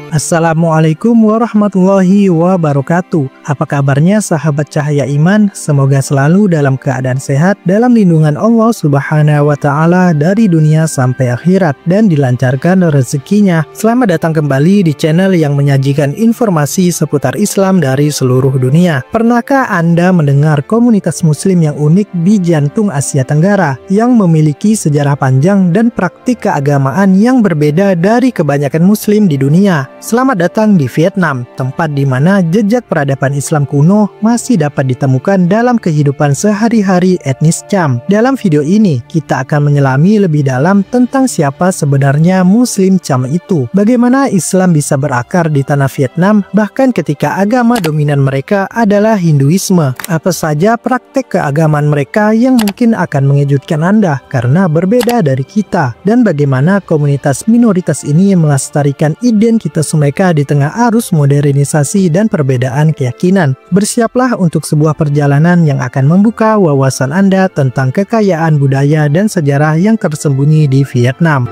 Assalamualaikum warahmatullahi wabarakatuh. Apa kabarnya sahabat cahaya iman? Semoga selalu dalam keadaan sehat, dalam lindungan Allah Subhanahu wa Ta'ala dari dunia sampai akhirat, dan dilancarkan rezekinya. Selamat datang kembali di channel yang menyajikan informasi seputar Islam dari seluruh dunia. Pernahkah Anda mendengar komunitas Muslim yang unik di jantung Asia Tenggara, yang memiliki sejarah panjang dan praktik keagamaan yang berbeda dari kebanyakan Muslim di dunia? Selamat datang di Vietnam, tempat di mana jejak peradaban Islam kuno masih dapat ditemukan dalam kehidupan sehari-hari etnis Cham. Dalam video ini, kita akan menyelami lebih dalam tentang siapa sebenarnya Muslim Cham itu, bagaimana Islam bisa berakar di tanah Vietnam, bahkan ketika agama dominan mereka adalah Hinduisme. Apa saja praktek keagamaan mereka yang mungkin akan mengejutkan Anda karena berbeda dari kita, dan bagaimana komunitas minoritas ini melestarikan identitas mereka di tengah arus modernisasi dan perbedaan keyakinan. Bersiaplah untuk sebuah perjalanan yang akan membuka wawasan Anda tentang kekayaan budaya dan sejarah yang tersembunyi di Vietnam.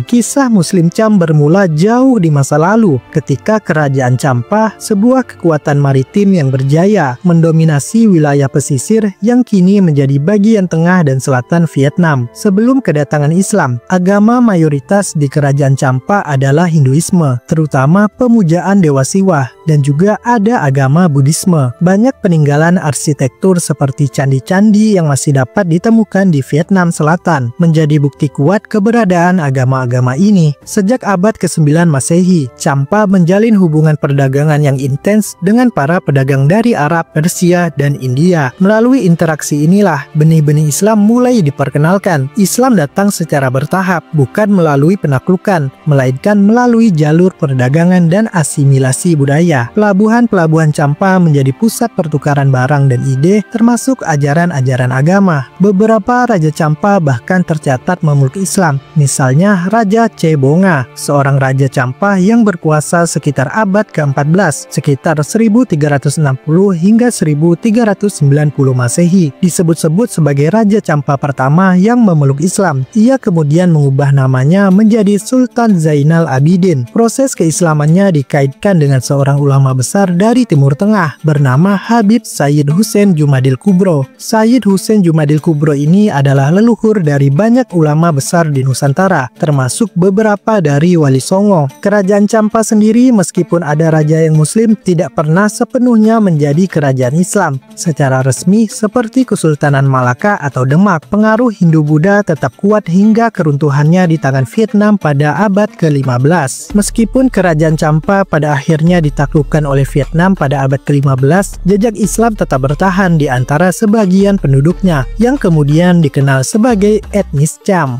Kisah Muslim Cham bermula jauh di masa lalu ketika Kerajaan Champa, sebuah kekuatan maritim yang berjaya, mendominasi wilayah pesisir yang kini menjadi bagian tengah dan selatan Vietnam. Sebelum kedatangan Islam, agama mayoritas di Kerajaan Champa adalah Hinduisme, terutama pemujaan Dewa Siwa, dan juga ada agama Buddhisme. Banyak peninggalan arsitektur seperti candi-candi yang masih dapat ditemukan di Vietnam Selatan menjadi bukti kuat keberadaan agama-agama ini. Sejak abad ke-9 Masehi, Champa menjalin hubungan perdagangan yang intens dengan para pedagang dari Arab, Persia, dan India. Melalui interaksi inilah benih-benih Islam mulai diperkenalkan. Islam datang secara bertahap, bukan melalui penaklukan, melainkan melalui jalur perdagangan dan asimilasi budaya. Pelabuhan-pelabuhan Champa menjadi pusat pertukaran barang dan ide, termasuk ajaran-ajaran agama. Beberapa raja Champa bahkan tercatat memeluk Islam, misalnya Raja Cebonga, seorang raja Champa yang berkuasa sekitar abad ke-14, sekitar 1360 hingga 1390 Masehi. Disebut-sebut sebagai Raja Champa pertama yang memeluk Islam. Ia kemudian mengubah namanya menjadi Sultan Zainal Abidin. Proses keislamannya dikaitkan dengan seorang ulama besar dari Timur Tengah bernama Habib Sayyid Husain Jumadil Kubro. Sayyid Husain Jumadil Kubro ini adalah leluhur dari banyak ulama besar di Nusantara, termasuk beberapa dari Wali Songo. Kerajaan Champa sendiri, meskipun ada raja yang muslim, tidak pernah sepenuhnya menjadi kerajaan Islam secara resmi seperti Kesultanan Malaka atau Demak. Pengaruh Hindu-Buddha tetap kuat hingga keruntuhannya di tangan Vietnam pada abad ke-15. Meskipun kerajaan Champa pada akhirnya ditaklukkan oleh Vietnam pada abad ke-15, jejak Islam tetap bertahan di antara sebagian penduduknya yang kemudian dikenal sebagai etnis Cham.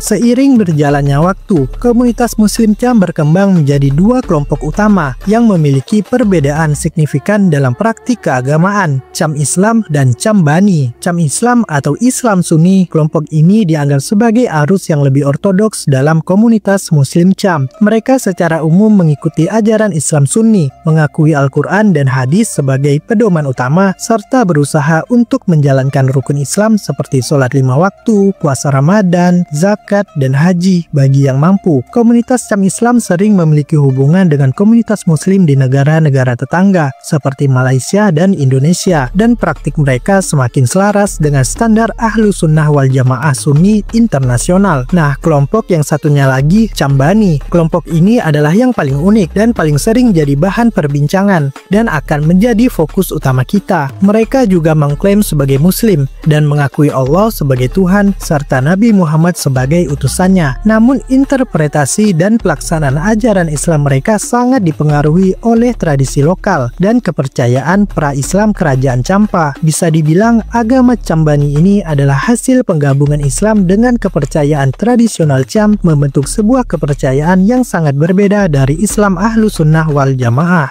Seiring berjalannya waktu, komunitas Muslim Cham berkembang menjadi dua kelompok utama yang memiliki perbedaan signifikan dalam praktik keagamaan, Cham Islam dan Cham Bani. Cham Islam atau Islam Sunni, kelompok ini dianggap sebagai arus yang lebih ortodoks dalam komunitas Muslim Cham. Mereka secara umum mengikuti ajaran Islam Sunni, mengakui Al-Quran dan hadis sebagai pedoman utama, serta berusaha untuk menjalankan rukun Islam seperti sholat 5 waktu, puasa Ramadan, zakat, dan haji bagi yang mampu. Komunitas Cham Islam sering memiliki hubungan dengan komunitas Muslim di negara-negara tetangga seperti Malaysia dan Indonesia, dan praktik mereka semakin selaras dengan standar Ahlu Sunnah wal Jamaah Sunni internasional. Nah, kelompok yang satunya lagi, Cham Bani. Kelompok ini adalah yang paling unik dan paling sering jadi bahan perbincangan dan akan menjadi fokus utama kita. Mereka juga mengklaim sebagai Muslim dan mengakui Allah sebagai Tuhan serta Nabi Muhammad sebagai sebagai utusannya. Namun interpretasi dan pelaksanaan ajaran Islam mereka sangat dipengaruhi oleh tradisi lokal dan kepercayaan pra-Islam kerajaan Champa. Bisa dibilang agama Chambani ini adalah hasil penggabungan Islam dengan kepercayaan tradisional Cham, membentuk sebuah kepercayaan yang sangat berbeda dari Islam Ahlus Sunnah wal Jamaah.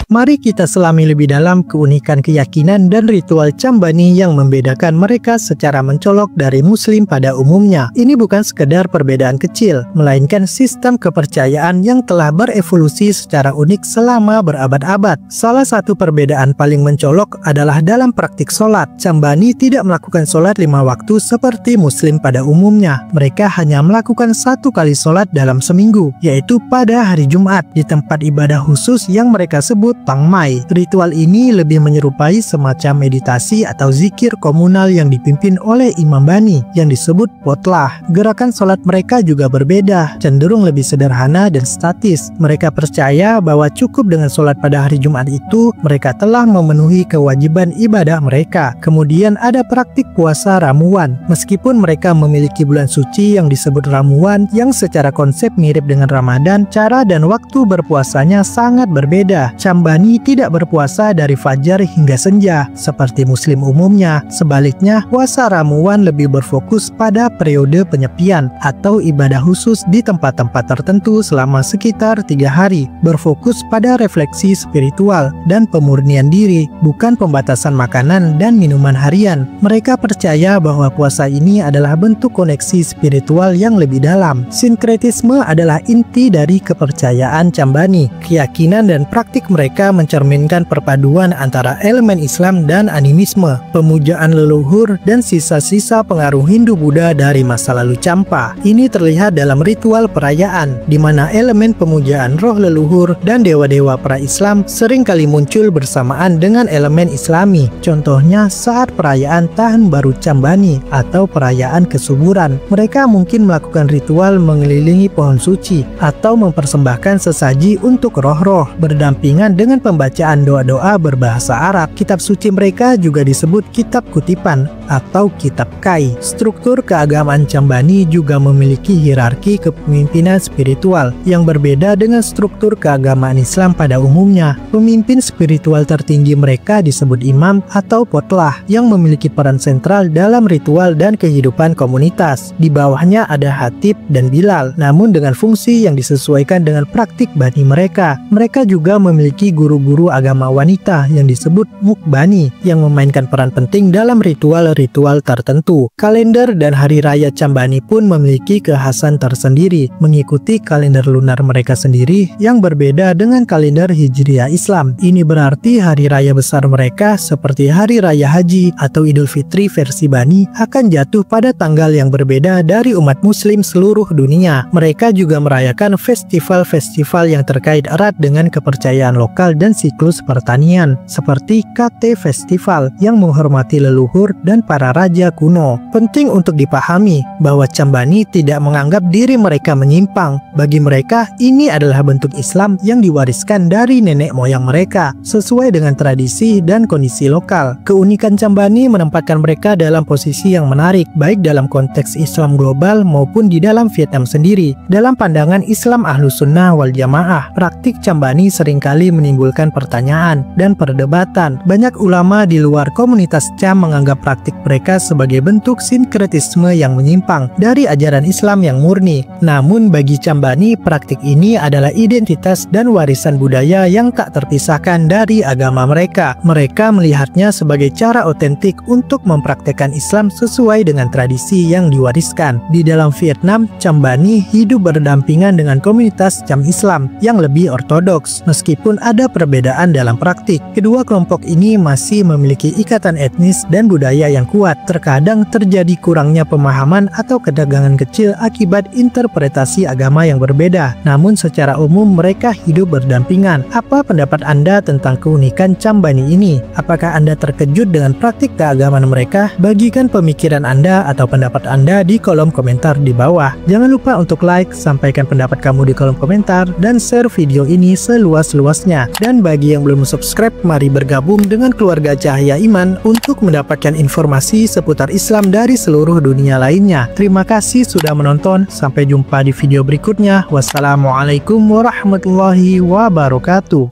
Mari kita selami lebih dalam keunikan keyakinan dan ritual Chambani yang membedakan mereka secara mencolok dari Muslim pada umumnya. Ini bukan sekedar perbedaan kecil, melainkan sistem kepercayaan yang telah berevolusi secara unik selama berabad-abad. Salah satu perbedaan paling mencolok adalah dalam praktik sholat. Chambani tidak melakukan sholat 5 waktu seperti Muslim pada umumnya. Mereka hanya melakukan 1 kali sholat dalam seminggu, yaitu pada hari Jumat, di tempat ibadah khusus yang mereka sebut Pangmai. Ritual ini lebih menyerupai semacam meditasi atau zikir komunal yang dipimpin oleh Imam Bani yang disebut potlah. Gerakan sholat mereka juga berbeda, cenderung lebih sederhana dan statis. Mereka percaya bahwa cukup dengan sholat pada hari Jumat itu, mereka telah memenuhi kewajiban ibadah mereka. Kemudian ada praktik puasa ramuan. Meskipun mereka memiliki bulan suci yang disebut ramuan yang secara konsep mirip dengan Ramadan, cara dan waktu berpuasanya sangat berbeda. Chambani tidak berpuasa dari fajar hingga senja seperti Muslim umumnya. Sebaliknya, puasa ramuan lebih berfokus pada periode penyepian atau ibadah khusus di tempat-tempat tertentu selama sekitar 3 hari, berfokus pada refleksi spiritual dan pemurnian diri, bukan pembatasan makanan dan minuman harian. Mereka percaya bahwa puasa ini adalah bentuk koneksi spiritual yang lebih dalam. Sinkretisme adalah inti dari kepercayaan Chambani. Keyakinan dan praktik mereka mencerminkan perpaduan antara elemen Islam dan animisme, pemujaan leluhur, dan sisa-sisa pengaruh Hindu-Buddha dari masa lalu Champa. Ini terlihat dalam ritual perayaan, di mana elemen pemujaan roh leluhur dan dewa-dewa pra-Islam seringkali muncul bersamaan dengan elemen Islami. Contohnya saat perayaan Tahun Baru Chambani atau perayaan kesuburan, mereka mungkin melakukan ritual mengelilingi pohon suci atau mempersembahkan sesaji untuk roh-roh, berdampingan dengan pembacaan doa-doa berbahasa Arab. Kitab suci mereka juga disebut kitab kutipan atau kitab kai. Struktur keagamaan Chambani juga memiliki hierarki kepemimpinan spiritual yang berbeda dengan struktur keagamaan Islam pada umumnya. Pemimpin spiritual tertinggi mereka disebut imam atau potlah yang memiliki peran sentral dalam ritual dan kehidupan komunitas. Di bawahnya ada khatib dan bilal, namun dengan fungsi yang disesuaikan dengan praktik bani mereka. Mereka juga memiliki guru-guru agama wanita yang disebut mukbani yang memainkan peran penting dalam ritual-ritual tertentu. Kalender dan hari raya Chambani pun memiliki kekhasan tersendiri, mengikuti kalender lunar mereka sendiri yang berbeda dengan kalender Hijriah Islam. Ini berarti hari raya besar mereka seperti hari raya haji atau Idul Fitri versi Bani akan jatuh pada tanggal yang berbeda dari umat muslim seluruh dunia. Mereka juga merayakan festival-festival yang terkait erat dengan kepercayaan lokal dan siklus pertanian, seperti KT Festival yang menghormati leluhur dan para raja kuno. Penting untuk dipahami bahwa Chambani tidak menganggap diri mereka menyimpang. Bagi mereka, ini adalah bentuk Islam yang diwariskan dari nenek moyang mereka, sesuai dengan tradisi dan kondisi lokal. Keunikan Chambani menempatkan mereka dalam posisi yang menarik, baik dalam konteks Islam global maupun di dalam Vietnam sendiri. Dalam pandangan Islam Ahlus Sunnah wal Jamaah, praktik Chambani seringkali menimbulkan pertanyaan dan perdebatan. Banyak ulama di luar komunitas Cham menganggap praktik mereka sebagai bentuk sinkretisme yang menyimpang dari ajaran Islam yang murni. Namun bagi Chambani, praktik ini adalah identitas dan warisan budaya yang tak terpisahkan dari agama mereka. Mereka melihatnya sebagai cara otentik untuk mempraktekkan Islam sesuai dengan tradisi yang diwariskan. Di dalam Vietnam, Chambani hidup berdampingan dengan komunitas Cham Islam yang lebih ortodoks. Meskipun ada perbedaan dalam praktik, kedua kelompok ini masih memiliki ikatan etnis dan budaya yang kuat. Terkadang terjadi kurangnya pemahaman atau ketegangan kecil akibat interpretasi agama yang berbeda. Namun secara umum mereka hidup berdampingan. Apa pendapat Anda tentang keunikan Chambani ini? Apakah Anda terkejut dengan praktik keagamaan mereka? Bagikan pemikiran Anda atau pendapat Anda di kolom komentar di bawah. Jangan lupa untuk like, sampaikan pendapat kamu di kolom komentar, dan share video ini seluas-luasnya. berikutnya. Dan bagi yang belum subscribe, mari bergabung dengan keluarga Cahaya Iman untuk mendapatkan informasi seputar Islam dari seluruh dunia lainnya. Terima kasih sudah menonton, sampai jumpa di video berikutnya. Wassalamualaikum warahmatullahi wabarakatuh.